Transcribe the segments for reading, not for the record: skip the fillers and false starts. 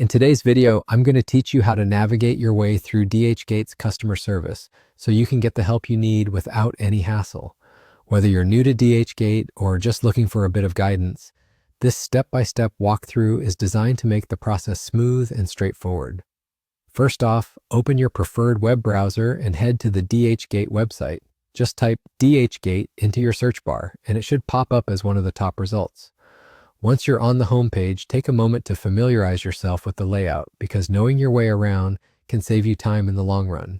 In today's video, I'm going to teach you how to navigate your way through DHgate's customer service so you can get the help you need without any hassle. Whether you're new to DHgate or just looking for a bit of guidance, this step-by-step walkthrough is designed to make the process smooth and straightforward. First off, open your preferred web browser and head to the DHgate website. Just type DHgate into your search bar, and it should pop up as one of the top results. Once you're on the home page, take a moment to familiarize yourself with the layout because knowing your way around can save you time in the long run.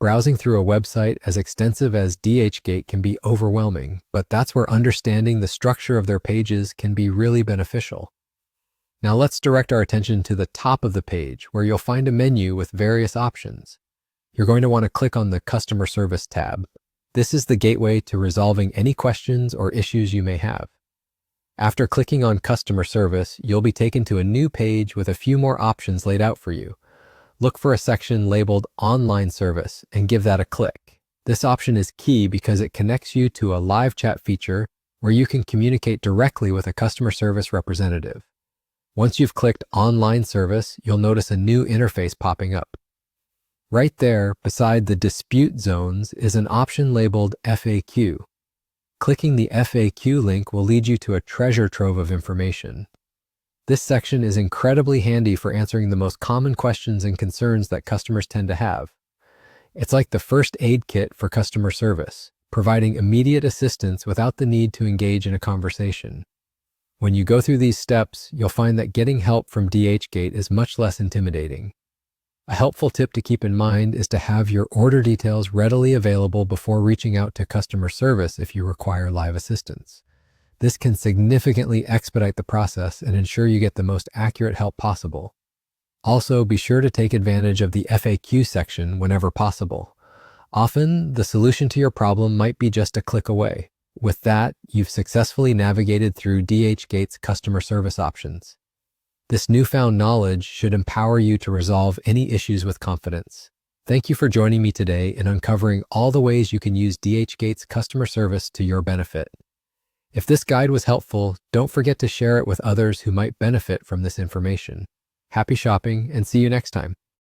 Browsing through a website as extensive as DHgate can be overwhelming, but that's where understanding the structure of their pages can be really beneficial. Now let's direct our attention to the top of the page where you'll find a menu with various options. You're going to want to click on the Customer Service tab. This is the gateway to resolving any questions or issues you may have. After clicking on Customer Service, you'll be taken to a new page with a few more options laid out for you. Look for a section labeled Online Service and give that a click. This option is key because it connects you to a live chat feature where you can communicate directly with a customer service representative. Once you've clicked Online Service, you'll notice a new interface popping up. Right there, beside the dispute zones, is an option labeled FAQ. Clicking the FAQ link will lead you to a treasure trove of information. This section is incredibly handy for answering the most common questions and concerns that customers tend to have. It's like the first aid kit for customer service, providing immediate assistance without the need to engage in a conversation. When you go through these steps, you'll find that getting help from DHgate is much less intimidating. A helpful tip to keep in mind is to have your order details readily available before reaching out to customer service if you require live assistance. This can significantly expedite the process and ensure you get the most accurate help possible. Also, be sure to take advantage of the FAQ section whenever possible. Often, the solution to your problem might be just a click away. With that, you've successfully navigated through DHgate's customer service options. This newfound knowledge should empower you to resolve any issues with confidence. Thank you for joining me today in uncovering all the ways you can use DHgate's customer service to your benefit. If this guide was helpful, don't forget to share it with others who might benefit from this information. Happy shopping and see you next time.